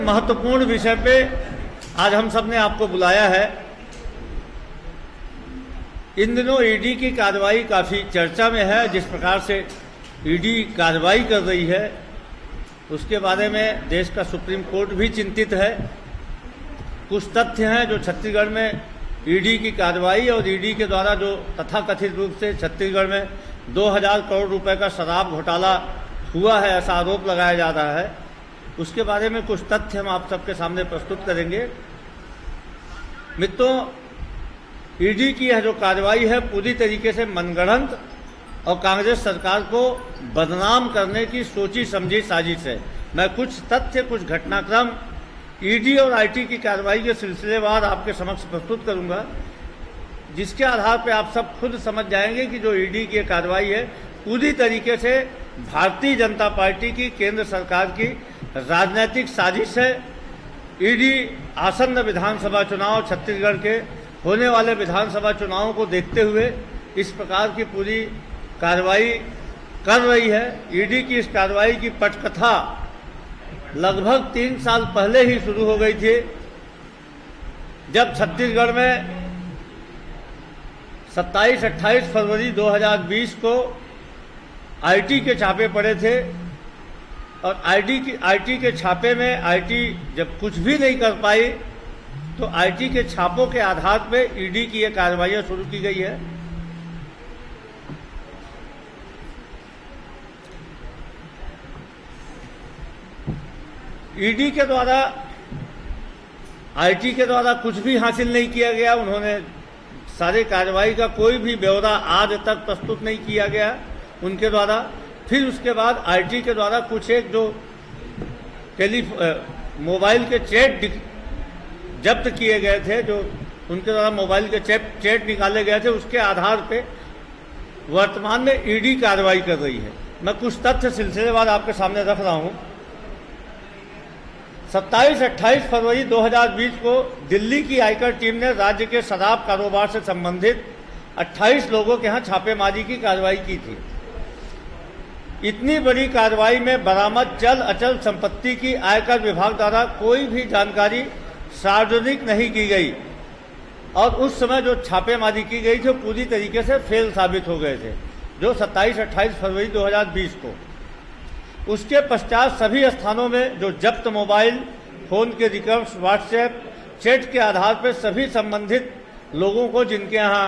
महत्वपूर्ण विषय पे आज हम सब ने आपको बुलाया है। इन दिनों ईडी की कार्रवाई काफ़ी चर्चा में है। जिस प्रकार से ईडी कार्रवाई कर रही है उसके बारे में देश का सुप्रीम कोर्ट भी चिंतित है। कुछ तथ्य हैं जो छत्तीसगढ़ में ईडी की कार्रवाई और ईडी के द्वारा जो तथाकथित रूप से छत्तीसगढ़ में 2000 करोड़ रुपए का शराब घोटाला हुआ है, ऐसा आरोप लगाया जा रहा है। उसके बारे में कुछ तथ्य हम आप सबके सामने प्रस्तुत करेंगे। मित्रों, ईडी की यह जो कार्रवाई है पूरी तरीके से मनगढ़ंत और कांग्रेस सरकार को बदनाम करने की सोची समझी साजिश है। मैं कुछ तथ्य, कुछ घटनाक्रम ईडी और आईटी की कार्रवाई के सिलसिलेवार आपके समक्ष प्रस्तुत करूंगा, जिसके आधार पर आप सब खुद समझ जाएंगे कि जो ईडी की कार्रवाई है पूरी तरीके से भारतीय जनता पार्टी की, केंद्र सरकार की राजनीतिक साजिश है। ईडी आसन्न विधानसभा चुनाव, छत्तीसगढ़ के होने वाले विधानसभा चुनावों को देखते हुए इस प्रकार की पूरी कार्रवाई कर रही है। ईडी की इस कार्रवाई की पटकथा लगभग 3 साल पहले ही शुरू हो गई थी, जब छत्तीसगढ़ में 27-28 फरवरी 2020 को आईटी के छापे पड़े थे। और आईटी के छापे में आईटी जब कुछ भी नहीं कर पाई तो आईटी के छापों के आधार पे ईडी की ये कार्रवाइयां शुरू की गई है। ईडी के द्वारा आईटी के द्वारा कुछ भी हासिल नहीं किया गया। उन्होंने सारे कार्रवाई का कोई भी ब्यौरा आज तक प्रस्तुत नहीं किया गया उनके द्वारा। फिर उसके बाद आईटी के द्वारा कुछ एक जो मोबाइल के चैट जब्त किए गए थे, जो उनके द्वारा मोबाइल के चैट निकाले गए थे, उसके आधार पे वर्तमान में ईडी कार्रवाई कर रही है। मैं कुछ तथ्य सिलसिलेवार आपके सामने रख रहा हूं। 27-28 फरवरी 2020 को दिल्ली की आयकर टीम ने राज्य के शराब कारोबार से संबंधित 28 लोगों के यहाँ छापेमारी की कार्रवाई की थी। इतनी बड़ी कार्रवाई में बरामद चल अचल संपत्ति की आयकर विभाग द्वारा कोई भी जानकारी सार्वजनिक नहीं की गई और उस समय जो छापेमारी की गई थी पूरी तरीके से फेल साबित हो गए थे, जो 27-28 फरवरी 2020 को। उसके पश्चात सभी स्थानों में जो जब्त मोबाइल फोन के रिकॉर्ड्स, व्हाट्सएप चैट के आधार पर सभी संबंधित लोगों को जिनके यहाँ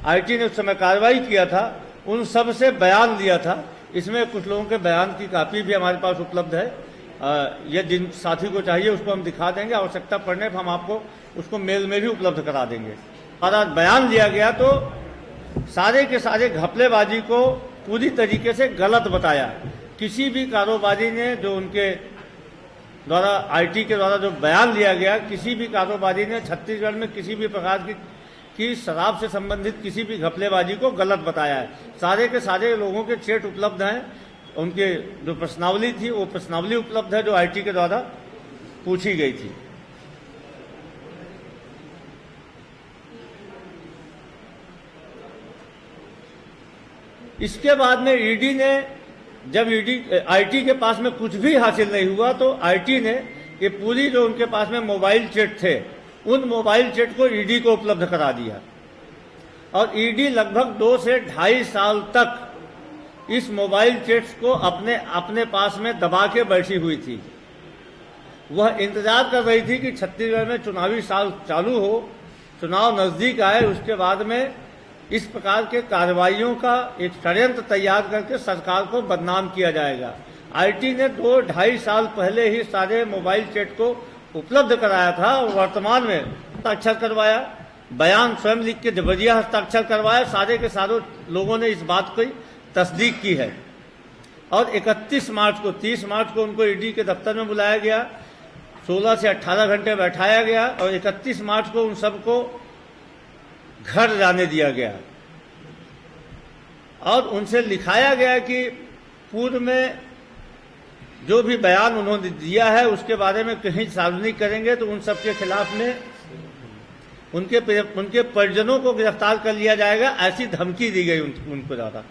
आईटी ने उस समय कार्रवाई किया था उन सब से बयान लिया था। इसमें कुछ लोगों के बयान की कापी भी हमारे पास उपलब्ध है। यह जिन साथी को चाहिए उसको हम दिखा देंगे, आवश्यकता पड़ने पर हम आपको उसको मेल में भी उपलब्ध करा देंगे। और आज बयान लिया गया तो सारे के सारे घपलेबाजी को पूरी तरीके से गलत बताया। किसी भी कारोबारी ने जो उनके द्वारा आईटी के द्वारा जो बयान लिया गया, किसी भी कारोबारी ने छत्तीसगढ़ में किसी भी प्रकार की शराब से संबंधित किसी भी घपलेबाजी को गलत बताया है। सारे के सारे लोगों के चैट उपलब्ध हैं, उनके जो प्रश्नावली थी वो प्रश्नावली उपलब्ध है जो आईटी के द्वारा पूछी गई थी। इसके बाद में ईडी ने, जब आईटी के पास में कुछ भी हासिल नहीं हुआ तो आईटी ने ये पूरी जो उनके पास में मोबाइल चैट थे उन मोबाइल चैट को ईडी को उपलब्ध करा दिया। और ईडी लगभग 2 से 2.5 साल तक इस मोबाइल चैट्स को अपने पास में दबा के बैठी हुई थी। वह इंतजार कर रही थी कि छत्तीसगढ़ में चुनावी साल चालू हो, चुनाव नजदीक आए, उसके बाद में इस प्रकार के कार्रवाइयों का एक षड्यंत्र तैयार करके सरकार को बदनाम किया जाएगा। आईटी ने 2-2.5 साल पहले ही सारे मोबाइल चैट को उपलब्ध कराया था और वर्तमान में हस्ताक्षर करवाया, बयान स्वयं लिख के जबरिया हस्ताक्षर करवाया। सारे के सारे लोगों ने इस बात की तस्दीक की है। और 31 मार्च को, 30 मार्च को उनको ईडी के दफ्तर में बुलाया गया, 16 से 18 घंटे बैठाया गया और 31 मार्च को उन सबको घर जाने दिया गया। और उनसे लिखाया गया कि पूर्व में जो भी बयान उन्होंने दिया है उसके बारे में कहीं सार्वजनिक करेंगे तो उन सब के खिलाफ में उनके परिजनों को गिरफ्तार कर लिया जाएगा, ऐसी धमकी दी गई उनको ज़्यादा।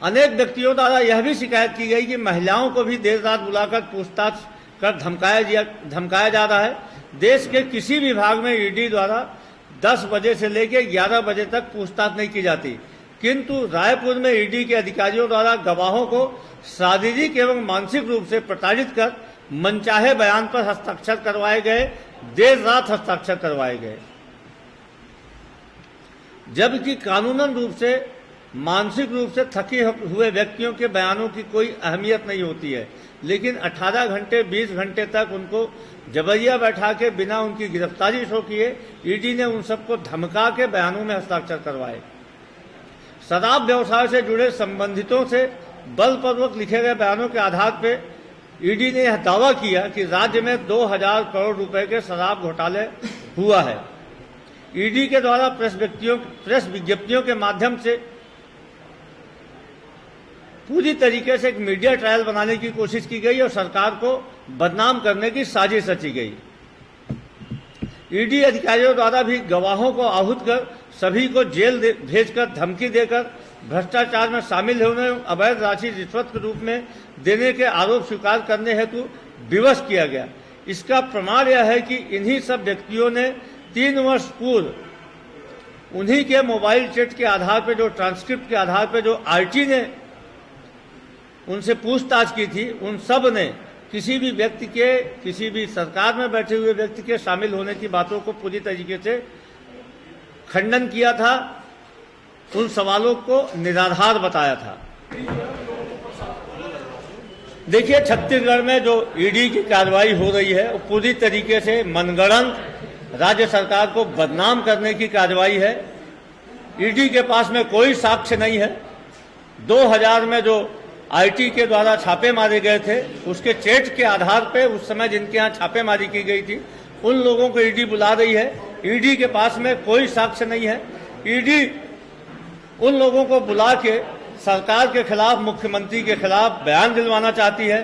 अनेक व्यक्तियों द्वारा यह भी शिकायत की गई कि महिलाओं को भी देर रात बुलाकर पूछताछ कर धमकाया जा रहा है। देश के किसी भी भाग में ईडी द्वारा 10 बजे से लेकर 11 बजे तक पूछताछ नहीं की जाती, किंतु रायपुर में ईडी के अधिकारियों द्वारा गवाहों को शारीरिक एवं मानसिक रूप से प्रताड़ित कर मनचाहे बयान पर हस्ताक्षर करवाए गए, देर रात हस्ताक्षर करवाए गए, जबकि कानूनन रूप से मानसिक रूप से थके हुए व्यक्तियों के बयानों की कोई अहमियत नहीं होती है, लेकिन 18 घंटे 20 घंटे तक उनको जबरिया बैठा के बिना उनकी गिरफ्तारी शो किए ईडी ने उन सबको धमका के बयानों में हस्ताक्षर करवाए। शराब व्यवसाय से जुड़े संबंधितों से बलपूर्वक लिखे गए बयानों के आधार पर ईडी ने यह दावा किया कि राज्य में 2000 करोड़ रुपए के शराब घोटाले हुआ है। ईडी के द्वारा प्रेस विज्ञप्तियों के माध्यम से पूरी तरीके से एक मीडिया ट्रायल बनाने की कोशिश की गई और सरकार को बदनाम करने की साजिश रची गई। ईडी अधिकारियों द्वारा भी गवाहों को आहूत कर सभी को जेल भेजकर धमकी देकर भ्रष्टाचार में शामिल होने, अवैध राशि रिश्वत के रूप में देने के आरोप स्वीकार करने हेतु विवश किया गया। इसका प्रमाण यह है कि इन्हीं सब व्यक्तियों ने 3 वर्ष पूर्व उन्हीं के मोबाइल चैट के आधार पर, जो ट्रांसक्रिप्ट के आधार पर जो आरटी ने उनसे पूछताछ की थी, उन सब ने किसी भी व्यक्ति के, किसी भी सरकार में बैठे हुए व्यक्ति के शामिल होने की बातों को पूरी तरीके से खंडन किया था, उन सवालों को निराधार बताया था। देखिए, छत्तीसगढ़ में जो ईडी की कार्रवाई हो रही है वो पूरी तरीके से मनगढ़ंत राज्य सरकार को बदनाम करने की कार्रवाई है। ईडी के पास में कोई साक्ष्य नहीं है। 2000 में जो आईटी के द्वारा छापे मारे गए थे, उसके चैट के आधार पे उस समय जिनके यहाँ छापेमारी की गई थी, उन लोगों को ईडी बुला रही है। ईडी के पास में कोई साक्ष्य नहीं है। ईडी उन लोगों को बुला के सरकार के खिलाफ, मुख्यमंत्री के खिलाफ बयान दिलवाना चाहती है।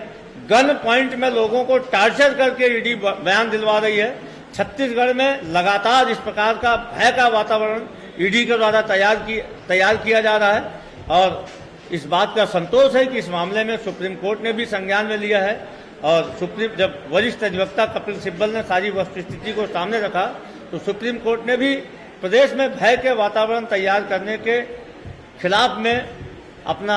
गन पॉइंट में लोगों को टार्चर करके ईडी बयान दिलवा रही है। छत्तीसगढ़ में लगातार इस प्रकार का भय का वातावरण ईडी के द्वारा तैयार किया जा रहा है और इस बात का संतोष है कि इस मामले में सुप्रीम कोर्ट ने भी संज्ञान में लिया है और जब वरिष्ठ अधिवक्ता कपिल सिब्बल ने सारी वस्तुस्थिति को सामने रखा तो सुप्रीम कोर्ट ने भी प्रदेश में भय के वातावरण तैयार करने के खिलाफ में अपना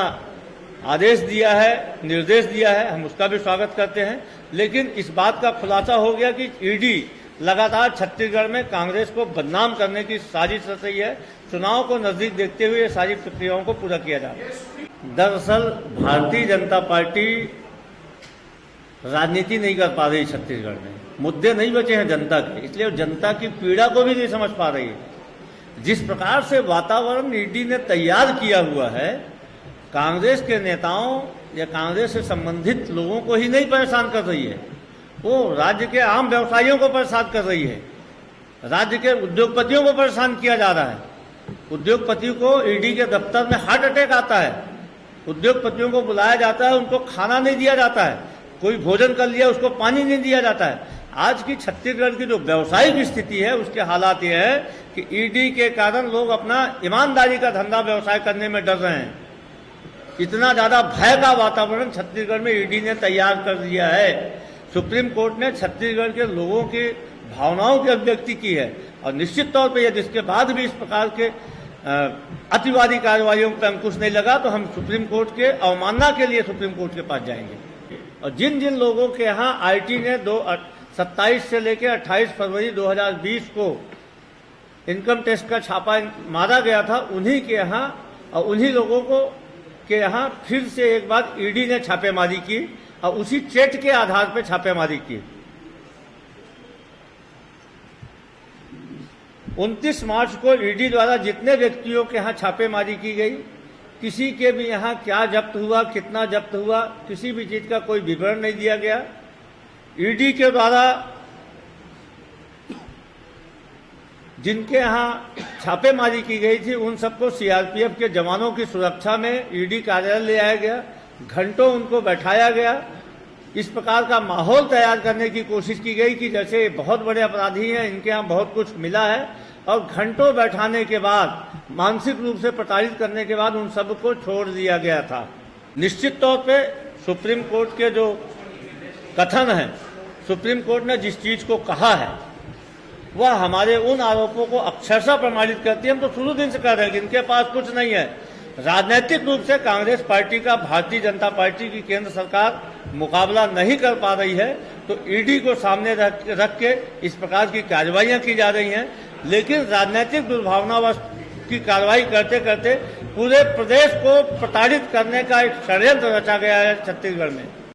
आदेश दिया है, निर्देश दिया है। हम उसका भी स्वागत करते हैं, लेकिन इस बात का खुलासा हो गया कि ईडी लगातार छत्तीसगढ़ में कांग्रेस को बदनाम करने की साजिश रच रही है। चुनाव को नजदीक देखते हुए सारी प्रक्रियाओं को पूरा किया जा रहा है। दरअसल भारतीय जनता पार्टी राजनीति नहीं कर पा रही छत्तीसगढ़ में, मुद्दे नहीं बचे हैं जनता के, इसलिए जनता की पीड़ा को भी नहीं समझ पा रही है। जिस प्रकार से वातावरण ईडी ने तैयार किया हुआ है, कांग्रेस के नेताओं या कांग्रेस से संबंधित लोगों को ही नहीं परेशान कर रही है, वो राज्य के आम व्यवसायियों को परेशान कर रही है। राज्य के उद्योगपतियों को परेशान किया जा रहा है। उद्योगपतियों को ईडी के दफ्तर में हार्ट अटैक आता है। उद्योगपतियों को बुलाया जाता है, उनको खाना नहीं दिया जाता है, कोई भोजन कर लिया उसको पानी नहीं दिया जाता है। आज की छत्तीसगढ़ की जो व्यावसायिक स्थिति है उसके हालात ये है कि ईडी के कारण लोग अपना ईमानदारी का धंधा व्यवसाय करने में डर रहे हैं। इतना ज्यादा भय का वातावरण छत्तीसगढ़ में ईडी ने तैयार कर दिया है। सुप्रीम कोर्ट ने छत्तीसगढ़ के लोगों की भावनाओं की अभिव्यक्ति की है और निश्चित तौर पर यदि इसके बाद भी इस प्रकार के अतिवादी कार्रवाइयों पर अंकुश नहीं लगा तो हम सुप्रीम कोर्ट के अवमानना के लिए सुप्रीम कोर्ट के पास जाएंगे। और जिन जिन लोगों के यहाँ आईटी ने 27 से लेकर 28 फरवरी 2020 को इनकम टैक्स का छापा मारा गया था, उन्हीं के यहाँ और उन्हीं लोगों को के यहाँ फिर से एक बार ईडी ने छापेमारी की और उसी चैट के आधार पर छापेमारी की। 29 मार्च को ईडी द्वारा जितने व्यक्तियों के यहाँ छापेमारी की गई, किसी के भी यहाँ क्या जब्त हुआ, कितना जब्त हुआ, किसी भी चीज का कोई विवरण नहीं दिया गया। ईडी के द्वारा जिनके यहाँ छापेमारी की गई थी उन सबको सीआरपीएफ के जवानों की सुरक्षा में ईडी कार्यालय ले आया गया, घंटों उनको बैठाया गया। इस प्रकार का माहौल तैयार करने की कोशिश की गई कि जैसे बहुत बड़े अपराधी हैं, इनके यहाँ बहुत कुछ मिला है, और घंटों बैठाने के बाद मानसिक रूप से प्रताड़ित करने के बाद उन सबको छोड़ दिया गया था। निश्चित तौर पे सुप्रीम कोर्ट के जो कथन है सुप्रीम कोर्ट ने जिस चीज को कहा है वह हमारे उन आरोपों को अक्षरशः प्रमाणित करती है। हम तो शुरू दिन से कह रहे हैं कि इनके पास कुछ नहीं है। राजनीतिक रूप से कांग्रेस पार्टी का भारतीय जनता पार्टी की केंद्र सरकार मुकाबला नहीं कर पा रही है, तो ईडी को सामने रख के इस प्रकार की कार्रवाइयां की जा रही हैं। लेकिन राजनीतिक दुर्भावनावश की कार्रवाई करते करते पूरे प्रदेश को प्रताड़ित करने का एक षड्यंत्र रचा गया है छत्तीसगढ़ में।